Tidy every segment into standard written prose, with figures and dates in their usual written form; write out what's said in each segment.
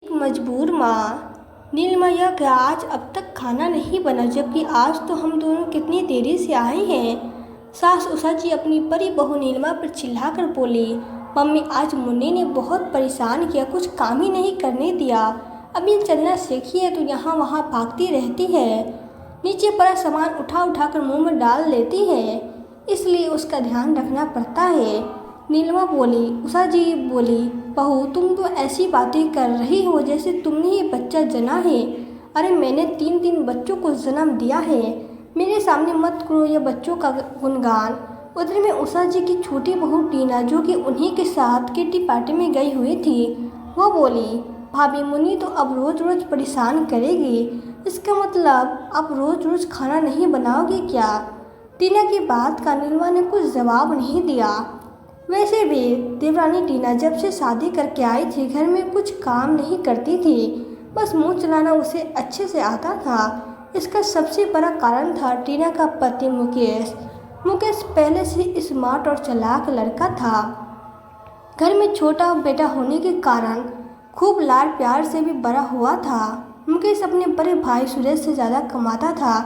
एक मजबूर माँ। नीलिमा यह क्या आज अब तक खाना नहीं बना, जबकि आज तो हम दोनों कितनी देरी से आए हैं। सास उषा जी अपनी परी बहू नीलिमा पर चिल्लाकर बोली, मम्मी आज मुन्नी ने बहुत परेशान किया, कुछ काम ही नहीं करने दिया। अभी चलना सीखी है तो यहाँ वहाँ भागती रहती है, नीचे पड़ा सामान उठा उठा कर मुँह में डाल लेती है, इसलिए उसका ध्यान रखना पड़ता है। नीलिमा बोली। उषा जी बोली, बहू तुम तो ऐसी बातें कर रही हो जैसे तुमने ये बच्चा जना है। अरे मैंने 3 बच्चों को जन्म दिया है। मेरे सामने मत करो ये बच्चों का गुणगान। उधर में उषा जी की छोटी बहू टीना, जो कि उन्हीं के साथ किट्टी पार्टी में गई हुई थी, वो बोली, भाभी मुन्नी तो अब रोज़ रोज़ परेशान करेगी। इसका मतलब अब रोज़ रोज़ खाना नहीं बनाओगी क्या? टीना की बात का नीलिमा ने कुछ जवाब नहीं दिया। वैसे भी देवरानी टीना जब से शादी करके आई थी घर में कुछ काम नहीं करती थी, बस मुंह चलाना उसे अच्छे से आता था। इसका सबसे बड़ा कारण था टीना का पति मुकेश। मुकेश पहले से स्मार्ट और चालाक लड़का था। घर में छोटा बेटा होने के कारण खूब लाड प्यार से भी बड़ा हुआ था। मुकेश अपने बड़े भाई सुरेश से ज़्यादा कमाता था।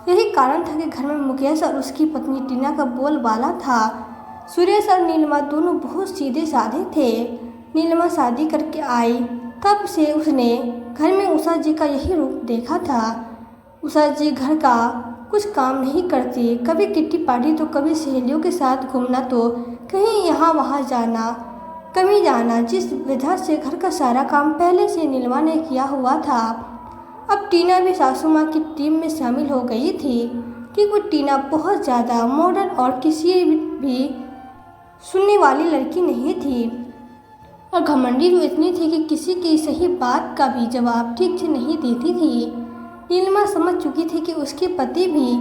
यही कारण था कि घर में मुकेश और उसकी पत्नी टीना का बोलबाला था। सुरेश और नीलिमा दोनों बहुत सीधे साधे थे। नीलिमा शादी करके आई तब से उसने घर में उषा जी का यही रूप देखा था। उषा जी घर का कुछ काम नहीं करती, कभी किट्टी पार्टी तो कभी सहेलियों के साथ घूमना तो कहीं यहाँ वहाँ जाना, कभी जाना। जिस विधा से घर का सारा काम पहले से नीलिमा ने किया हुआ था, अब टीना भी सासू माँ की टीम में शामिल हो गई थी। क्योंकि टीना बहुत ज़्यादा मॉडर्न और किसी भी सुनने वाली लड़की नहीं थी, और घमंडी तो इतनी थी कि किसी की सही बात का भी जवाब ठीक से नहीं देती थी। नीलिमा समझ चुकी थी कि उसके पति भी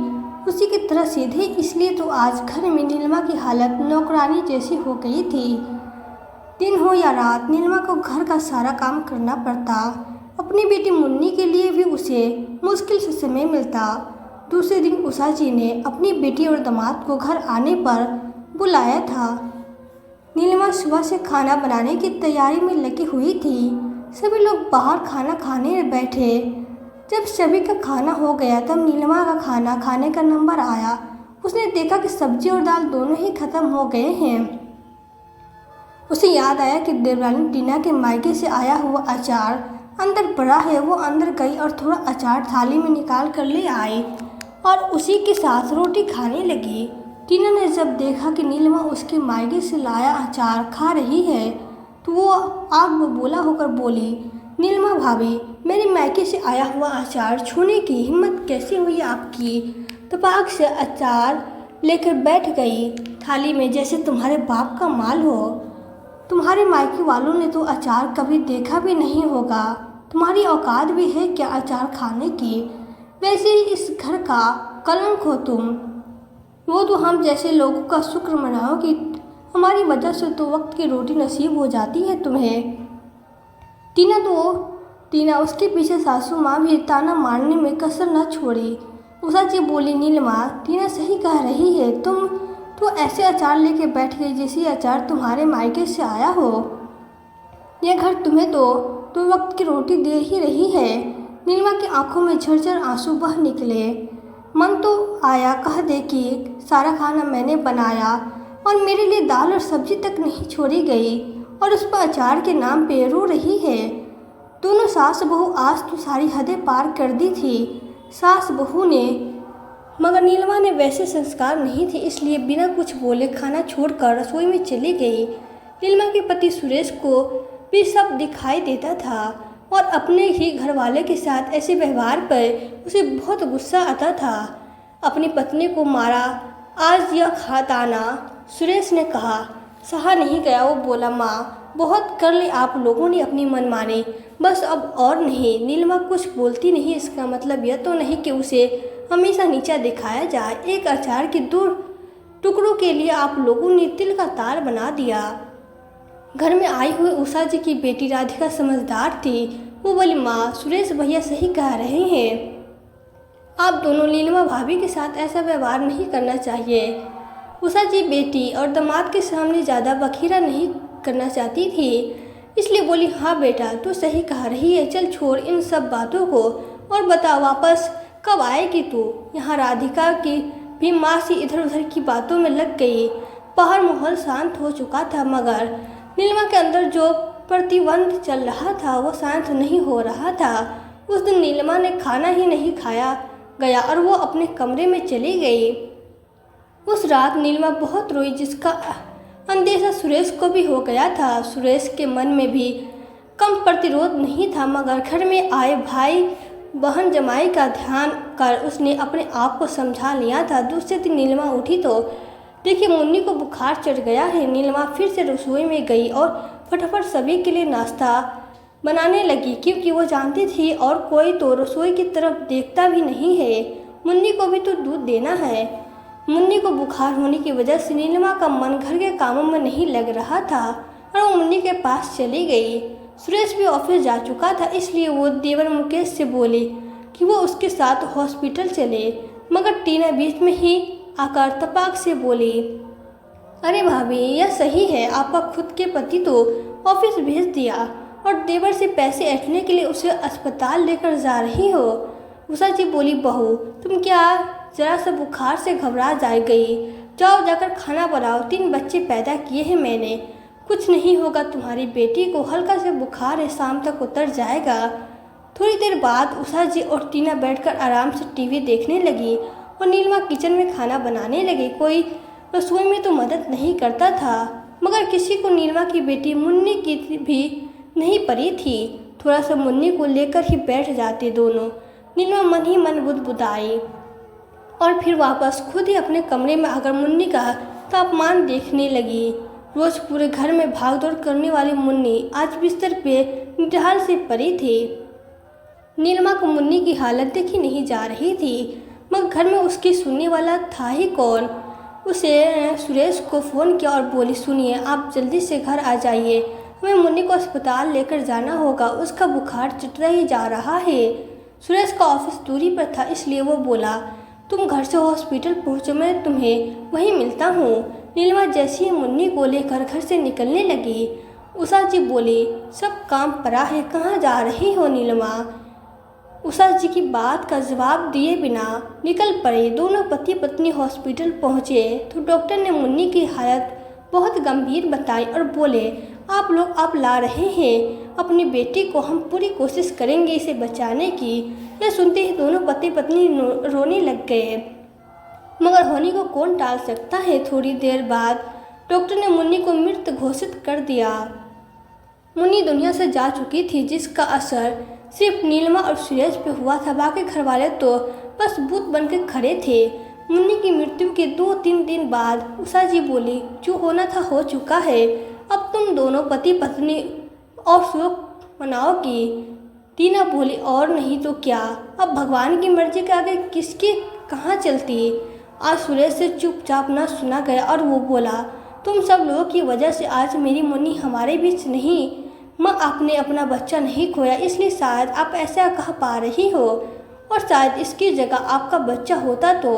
उसी की तरह सीधे, इसलिए तो आज घर में नीलिमा की हालत नौकरानी जैसी हो गई थी। दिन हो या रात नीलिमा को घर का सारा काम करना पड़ता। अपनी बेटी मुन्नी के लिए भी उसे मुश्किल से समय मिलता। दूसरे दिन उषा जी ने अपनी बेटी और दामाद को घर आने पर बुलाया था। नीलिमा सुबह से खाना बनाने की तैयारी में लगी हुई थी। सभी लोग बाहर खाना खाने बैठे। जब सभी का खाना हो गया तब नीलिमा का खाना खाने का नंबर आया। उसने देखा कि सब्जी और दाल दोनों ही खत्म हो गए हैं। उसे याद आया कि देवरानी टीना के मायके से आया हुआ अचार अंदर पड़ा है। वो अंदर गई और थोड़ा अचार थाली में निकाल कर ले आई और उसी के साथ रोटी खाने लगी। टीना ने जब देखा कि नीलिमा उसके मायके से लाया अचार खा रही है तो वो आग बबूला होकर बोली, नीलिमा भाभी, मेरे मायके से आया हुआ अचार छूने की हिम्मत कैसे हुई आपकी? तपाक से अचार लेकर बैठ गई थाली में जैसे तुम्हारे बाप का माल हो। तुम्हारे मायके वालों ने तो अचार कभी देखा भी नहीं होगा। तुम्हारी औकात भी है क्या अचार खाने की? वैसे ही इस घर का कलंक हो तुम। वो तो हम जैसे लोगों का शुक्र मनाओ कि हमारी वजह से तो वक्त की रोटी नसीब हो जाती है तुम्हें। टीना उसके पीछे सासू माँ भी ताना मारने में कसर न छोड़ी। उषा जी बोली, नीलिमा टीना सही कह रही है, तुम तो ऐसे अचार लेके बैठ गई जैसे अचार तुम्हारे मायके से आया हो। यह घर तुम्हें तो वक्त की रोटी दे ही रही है। नीलिमा की आंखों में झरझर आंसू बह निकले। मन तो आया कह दे कि सारा खाना मैंने बनाया और मेरे लिए दाल और सब्जी तक नहीं छोड़ी गई, और उस पर अचार के नाम पे रो रही है। दोनों सास बहू आज तो सारी हदें पार कर दी थी सास बहू ने, मगर नीलिमा ने वैसे संस्कार नहीं थे, इसलिए बिना कुछ बोले खाना छोड़कर रसोई में चली गई। नीलिमा के पति सुरेश को भी सब दिखाई देता था और अपने ही घरवाले के साथ ऐसे व्यवहार पर उसे बहुत गुस्सा आता था। अपनी पत्नी को मारा आज यह खाताना, सुरेश ने कहा। सहा नहीं गया, वो बोला, माँ बहुत कर ले आप लोगों ने अपनी मनमानी, बस अब और नहीं। नीलिमा कुछ बोलती नहीं, इसका मतलब यह तो नहीं कि उसे हमेशा नीचा दिखाया जाए। एक अचार के 2 टुकड़ों के लिए आप लोगों ने तिल का तार बना दिया। घर में आई हुई उषा जी की बेटी राधिका समझदार थी। वो बोली, माँ सुरेश भैया सही कह रहे हैं, आप दोनों नीलिमा भाभी के साथ ऐसा व्यवहार नहीं करना चाहिए। उषा जी बेटी और दामाद के सामने ज़्यादा बखीरा नहीं करना चाहती थी। इसलिए बोली, हाँ बेटा तू सही कह रही है, चल छोड़ इन सब बातों को और बता वापस कब आएगी तू। यहाँ राधिका की भी माँ सी इधर उधर की बातों में लग गई। बाहर माहौल शांत हो चुका था, मगर नीलिमा के अंदर जो प्रतिबंध चल रहा था वो शांत नहीं हो रहा था। उस दिन नीलिमा ने खाना ही नहीं खाया गया और वो अपने कमरे में चली गई। उस रात नीलिमा बहुत रोई, जिसका अंदेशा सुरेश को भी हो गया था। सुरेश के मन में भी कम प्रतिरोध नहीं था, मगर घर में आए भाई बहन जमाई का ध्यान कर उसने अपने आप को समझा लिया था। दूसरे दिन नीलिमा उठी तो देखिए मुन्नी को बुखार चढ़ गया है। नीलिमा फिर से रसोई में गई और फटाफट सभी के लिए नाश्ता बनाने लगी, क्योंकि वो जानती थी और कोई तो रसोई की तरफ देखता भी नहीं है। मुन्नी को भी तो दूध देना है। मुन्नी को बुखार होने की वजह से नीलिमा का मन घर के कामों में नहीं लग रहा था और वो मुन्नी के पास चली गई। सुरेश भी ऑफिस जा चुका था, इसलिए वो देवर मुकेश से बोली कि वो उसके साथ हॉस्पिटल चले, मगर टीना बीच में ही आकर तपाक से बोली, अरे भाभी यह सही है, आपका खुद के पति तो ऑफिस भेज दिया और देवर से पैसे ऐंठने के लिए उसे अस्पताल लेकर जा रही हो। उषा जी बोली, बहू तुम क्या जरा सा बुखार से घबरा जा गई, जाओ जाकर खाना बनाओ, 3 बच्चे पैदा किए हैं मैंने, कुछ नहीं होगा, तुम्हारी बेटी को हल्का से बुखार है, शाम तक उतर जाएगा। थोड़ी देर बाद उषा जी और टीना बैठकर आराम से टीवी देखने लगी और नीलिमा किचन में खाना बनाने लगी। कोई रसोई में तो मदद नहीं करता था, मगर किसी को नीलिमा की बेटी मुन्नी की भी नहीं पड़ी थी। थोड़ा सा मुन्नी को लेकर ही बैठ जाते दोनों। नीलिमा मन ही मन बुदबुदाई और फिर वापस खुद ही अपने कमरे में आकर मुन्नी का तापमान देखने लगी। रोज पूरे घर में भागदौड़ करने वाली मुन्नी आज बिस्तर पे निढाल से पड़ी थी। नीलिमा को मुन्नी की हालत देखी नहीं जा रही थी, मगर घर में उसकी सुनने वाला था ही कौन। उसे सुरेश को फ़ोन किया और बोली, सुनिए आप जल्दी से घर आ जाइए, हमें मुन्नी को अस्पताल लेकर जाना होगा, उसका बुखार चढ़ता ही जा रहा है। सुरेश का ऑफिस दूरी पर था, इसलिए वो बोला, तुम घर से हॉस्पिटल पहुँचो, मैं तुम्हें वहीं मिलता हूँ। नीलिमा जैसी ही मुन्नी को लेकर घर से निकलने लगी, उषा जी बोली, सब काम पड़ा है, कहाँ जा रही हो नीलिमा। उषा जी की बात का जवाब दिए बिना निकल पड़े। दोनों पति पत्नी हॉस्पिटल पहुँचे तो डॉक्टर ने मुन्नी की हालत बहुत गंभीर बताई और बोले, आप लोग अब ला रहे हैं अपनी बेटी को, हम पूरी कोशिश करेंगे इसे बचाने की। यह सुनते ही दोनों पति पत्नी रोने लग गए, मगर होनी को कौन टाल सकता है। थोड़ी देर बाद डॉक्टर ने मुन्नी को मृत घोषित कर दिया। मुन्नी दुनिया से जा चुकी थी, जिसका असर सिर्फ नीलिमा और सुरेश पे हुआ था, बाकी घर वाले तो बस भूत बनकर खड़े थे। मुन्नी की मृत्यु के 2-3 दिन बाद उषा जी बोली, जो होना था हो चुका है, अब तुम दोनों पति पत्नी और शोक मनाओगी। टीना बोली, और नहीं तो क्या, अब भगवान की मर्जी के आगे किसकी कहाँ चलती। आज सुरेश से चुपचाप न सुना गया और वो बोला, तुम सब लोगों की वजह से आज मेरी मुन्नी हमारे बीच नहीं। माँ आपने अपना बच्चा नहीं खोया, इसलिए शायद आप ऐसा कह पा रही हो, और शायद इसकी जगह आपका बच्चा होता तो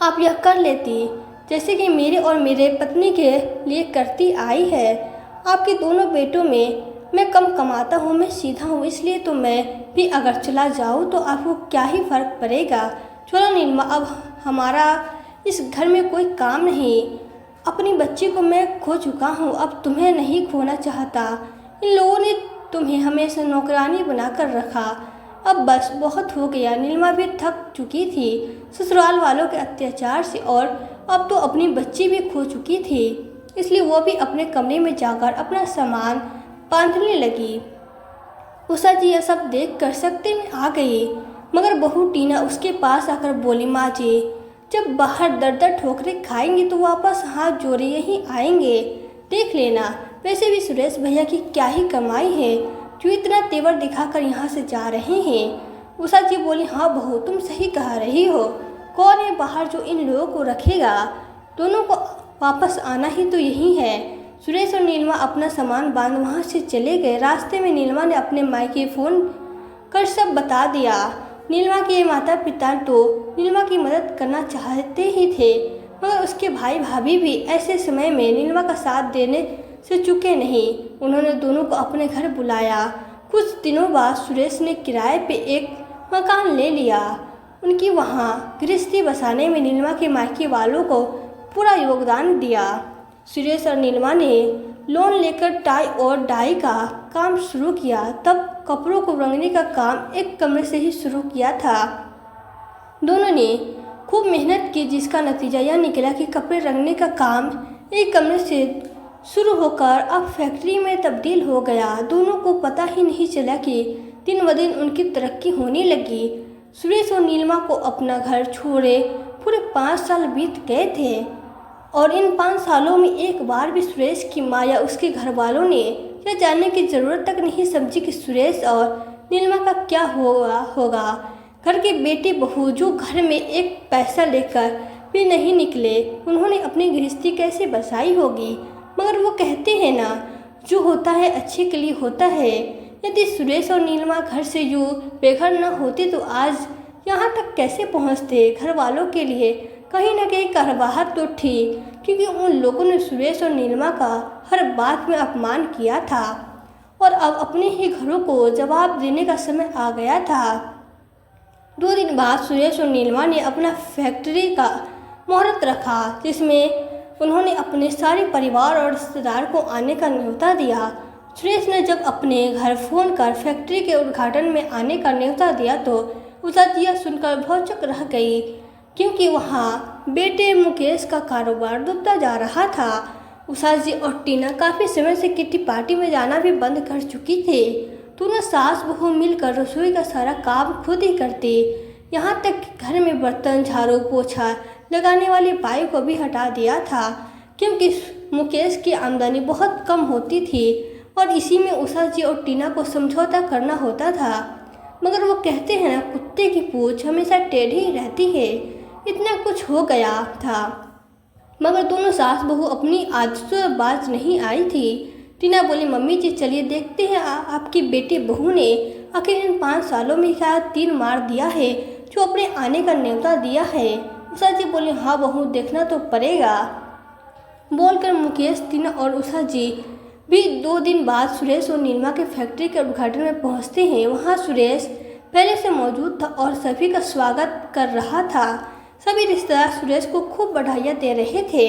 आप यह कर लेती, जैसे कि मेरे और मेरे पत्नी के लिए करती आई है। आपके दोनों बेटों में मैं कम कमाता हूँ, मैं सीधा हूँ, इसलिए तो मैं भी अगर चला जाऊँ तो आपको क्या ही फ़र्क पड़ेगा। चलो नीलिमा, अब हमारा इस घर में कोई काम नहीं, अपनी बच्ची को मैं खो चुका हूँ, अब तुम्हें नहीं खोना चाहता। इन लोगों ने तुम्हें हमेशा नौकरानी बनाकर रखा, अब बस बहुत हो गया। नीलिमा भी थक चुकी थी ससुराल वालों के अत्याचार से, और अब तो अपनी बच्ची भी खो चुकी थी, इसलिए वो भी अपने कमरे में जाकर अपना सामान बांधने लगी। उषा जी यह सब देख कर सकते में आ गई, मगर बहू टीना उसके पास आकर बोली, माँ जी जब बाहर दर ठोकरें खाएंगे तो वापस हाथ जोड़े यहीं आएंगे, देख लेना। वैसे भी सुरेश भैया की क्या ही कमाई है जो इतना तेवर दिखाकर यहाँ से जा रहे हैं। उषा जी बोली, हाँ बहू तुम सही कह रही हो, कौन है बाहर जो इन लोगों को रखेगा, दोनों को वापस आना ही तो यही है। सुरेश और नीलिमा अपना सामान बांध वहाँ से चले गए। रास्ते में नीलिमा ने अपने मायके फ़ोन कर सब बता दिया। नीलिमा के माता पिता तो नीलिमा की मदद करना चाहते ही थे, मगर उसके भाई भाभी भी ऐसे समय में नीलिमा का साथ देने से चुके नहीं। उन्होंने दोनों को अपने घर बुलाया। कुछ दिनों बाद सुरेश ने किराए पे एक मकान ले लिया। उनकी वहाँ गृहस्थी बसाने में नीलिमा के मायके वालों को पूरा योगदान दिया। सुरेश और नीलिमा ने लोन लेकर टाई और डाई का काम शुरू किया। तब कपड़ों को रंगने का काम एक कमरे से ही शुरू किया था। दोनों ने खूब मेहनत की, जिसका नतीजा यह निकला कि कपड़े रंगने का काम एक कमरे से शुरू होकर अब फैक्ट्री में तब्दील हो गया। दोनों को पता ही नहीं चला कि दिन ब दिन उनकी तरक्की होने लगी। सुरेश और नीलिमा को अपना घर छोड़े पूरे 5 साल बीत गए थे और इन 5 सालों में एक बार भी सुरेश की माँ या उसके घर वालों ने यह जानने की ज़रूरत तक नहीं समझी कि सुरेश और नीलिमा का क्या होगा। घर के बेटे बहू जो घर में एक पैसा लेकर भी नहीं निकले, उन्होंने अपनी गृहस्थी कैसे बसाई होगी। मगर वो कहते हैं ना, जो होता है अच्छे के लिए होता है। यदि सुरेश और नीलिमा घर से यूँ बेघर न होते तो आज यहाँ तक कैसे पहुँचते। घर वालों के लिए कहीं न कहीं करवाहट तो थी, क्योंकि उन लोगों ने सुरेश और नीलिमा का हर बात में अपमान किया था और अब अपने ही घरों को जवाब देने का समय आ गया था। 2 दिन बाद सुरेश और नीलिमा ने अपना फैक्ट्री का मुहूर्त रखा, जिसमें उन्होंने अपने सारे परिवार और रिश्तेदार को आने का न्योता दिया। सुरेश ने जब अपने घर फ़ोन कर फैक्ट्री के उद्घाटन में आने का न्योता दिया तो उषा जी यह सुनकर भौचक रह गई, क्योंकि वहाँ बेटे मुकेश का कारोबार डूबता जा रहा था। उषा जी और टीना काफ़ी समय से किट्टी पार्टी में जाना भी बंद कर चुकी थे। दोनों सास बहू मिलकर रसोई का सारा काम खुद ही करते, यहाँ तक कि घर में बर्तन झाड़ू पोछा लगाने वाली बाई को भी हटा दिया था, क्योंकि मुकेश की आमदनी बहुत कम होती थी और इसी में उषा जी और टीना को समझौता करना होता था। मगर वो कहते हैं ना, कुत्ते की पूंछ हमेशा टेढ़ी ही रहती है। इतना कुछ हो गया था मगर दोनों सास बहू अपनी आदतों से बाज नहीं आई थी। टीना बोली, मम्मी जी चलिए देखते हैं आपकी बेटी बहू ने आखिर इन 5 सालों में क्या तीर मार दिया है जो अपने आने का न्योता दिया है। उषा जी बोली, हाँ बहू देखना तो पड़ेगा। बोलकर मुकेश, टीना और उषा जी भी 2 दिन बाद सुरेश और नीलिमा के फैक्ट्री के उद्घाटन में पहुंचते हैं। वहां सुरेश पहले से मौजूद था और सभी का स्वागत कर रहा था। सभी रिश्तेदार सुरेश को खूब बधाइयाँ दे रहे थे।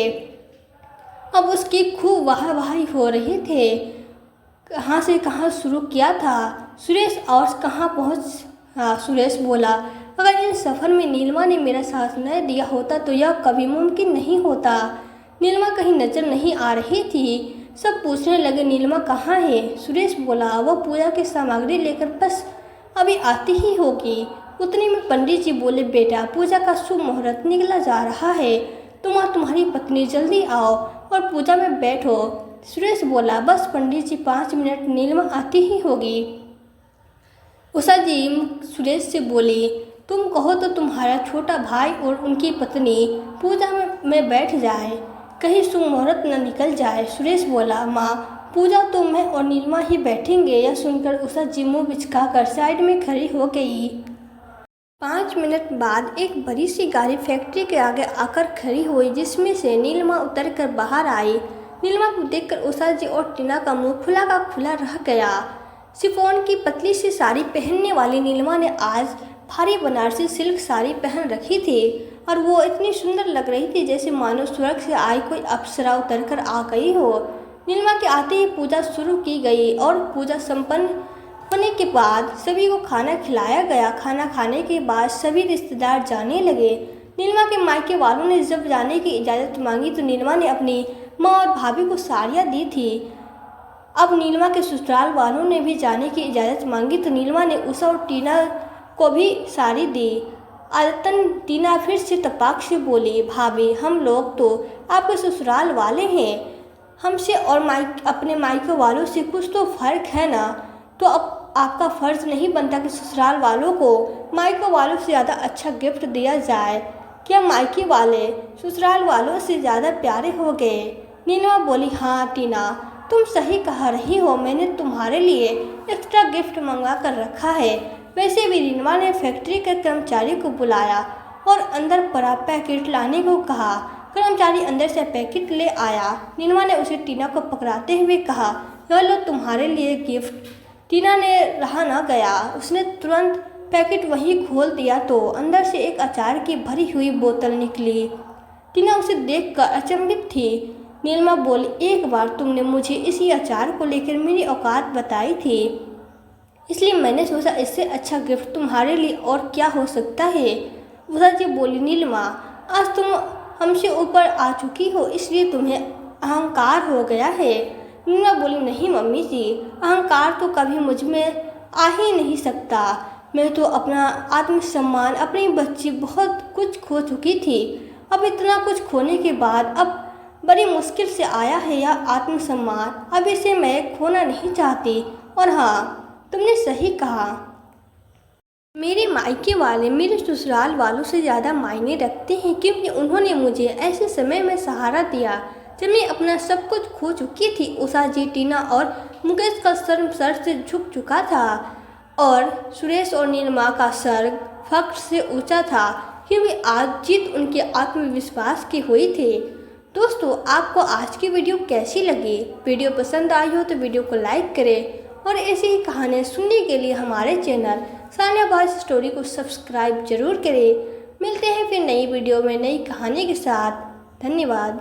अब उसकी खूब वाहवाही हो रही थे। कहाँ से कहाँ शुरू किया था सुरेश और कहाँ पहुँच। सुरेश बोला, अगर इन सफ़र में नीलिमा ने मेरा साथ न दिया होता तो यह कभी मुमकिन नहीं होता। नीलिमा कहीं नज़र नहीं आ रही थी। सब पूछने लगे, नीलिमा कहाँ है। सुरेश बोला, वह पूजा की सामग्री लेकर बस अभी आती ही होगी। उतनी में पंडित जी बोले, बेटा पूजा का शुभ मुहूर्त निकला जा रहा है, तुम और तुम्हारी पत्नी जल्दी आओ और पूजा में बैठो। सुरेश बोला, बस पंडित जी 5 मिनट, नीलिमा आती ही होगी। उषा जी सुरेश से बोली, तुम कहो तो तुम्हारा छोटा भाई और उनकी पत्नी पूजा में बैठ जाए, कहीं शुभ मुहूर्त न निकल जाए। सुरेश बोला, माँ पूजा तो मैं और नीलिमा ही बैठेंगे। यह सुनकर उषा जी मुँह बिचकाकर साइड में खड़ी हो गई। 5 मिनट बाद एक बड़ी सी गाड़ी फैक्ट्री के आगे आकर खड़ी हुई, जिसमें से नीलिमा उतरकर बाहर आई। नीलिमा को देखकर उषा जी और टीना का मुंह खुला का खुला रह गया। शिफॉन की पतली सी साड़ी पहनने वाली नीलिमा ने आज भारी बनारसी सिल्क साड़ी पहन रखी थी और वो इतनी सुंदर लग रही थी जैसे मानो स्वर्ग से आई कोई अप्सरा उतरकर आ गई हो। नीलिमा के आते ही पूजा शुरू की गई और पूजा संपन्न होने के बाद सभी को खाना खिलाया गया। खाना खाने के बाद सभी रिश्तेदार जाने लगे। नीलिमा के मायके वालों ने जब जाने की इजाज़त मांगी तो नीलिमा ने अपनी माँ और भाभी को साड़ियाँ दी थी। अब नीलिमा के ससुराल वालों ने भी जाने की इजाज़त मांगी तो नीलिमा ने उषा और टीना को भी साड़ी दी। आदतन टीना फिर से तपाक से बोली, भाभी हम लोग तो आपके ससुराल वाले हैं, हमसे और अपने मायके वालों से कुछ तो फ़र्क है ना। तो अब आपका फ़र्ज़ नहीं बनता कि ससुराल वालों को मायके वालों से ज़्यादा अच्छा गिफ्ट दिया जाए। क्या मायके वाले ससुराल वालों से ज़्यादा प्यारे हो गए। नीलिमा बोली, हाँ टीना तुम सही कह रही हो, मैंने तुम्हारे लिए एक्स्ट्रा गिफ्ट मंगवा कर रखा है। वैसे भी नीलिमा ने फैक्ट्री के कर्मचारी को बुलाया और अंदर पड़ा पैकेट लाने को कहा। कर्मचारी अंदर से पैकेट ले आया। नीलिमा ने उसे टीना को पकड़ाते हुए कहा, यह लो तुम्हारे लिए गिफ्ट। टीना ने रहा ना गया, उसने तुरंत पैकेट वहीं खोल दिया तो अंदर से एक अचार की भरी हुई बोतल निकली। टीना उसे देखकर अचंभित थी। नीलिमा बोली, एक बार तुमने मुझे इसी अचार को लेकर मेरी औकात बताई थी, इसलिए मैंने सोचा इससे अच्छा गिफ्ट तुम्हारे लिए और क्या हो सकता है। उषा जी बोली, नीलिमा आज तुम हमसे ऊपर आ चुकी हो, इसलिए तुम्हें अहंकार हो गया है। नीलिमा बोली, नहीं मम्मी जी, अहंकार तो कभी मुझ में आ ही नहीं सकता। मैं तो अपना आत्मसम्मान, अपनी बच्ची, बहुत कुछ खो चुकी थी। अब इतना कुछ खोने के बाद अब बड़ी मुश्किल से आया है यह आत्मसम्मान। अब इसे मैं खोना नहीं चाहती। और हाँ, तुमने सही कहा, मेरे मायके वाले मेरे ससुराल वालों से ज़्यादा मायने रखते हैं, क्योंकि उन्होंने मुझे ऐसे समय में सहारा दिया जब मैं अपना सब कुछ खो चुकी थी। उषा जी, टीना और मुकेश का सर से झुक चुका था और सुरेश और नीलिमा का सर फख्र से ऊंचा था, क्योंकि आज जीत उनके आत्मविश्वास की हुई थी। दोस्तों, आपको आज की वीडियो कैसी लगी? वीडियो पसंद आई हो तो वीडियो को लाइक करें और ऐसी ही कहानियाँ सुनने के लिए हमारे चैनल सान्या बॉयज स्टोरी को सब्सक्राइब जरूर करें। मिलते हैं फिर नई वीडियो में नई कहानी के साथ। धन्यवाद।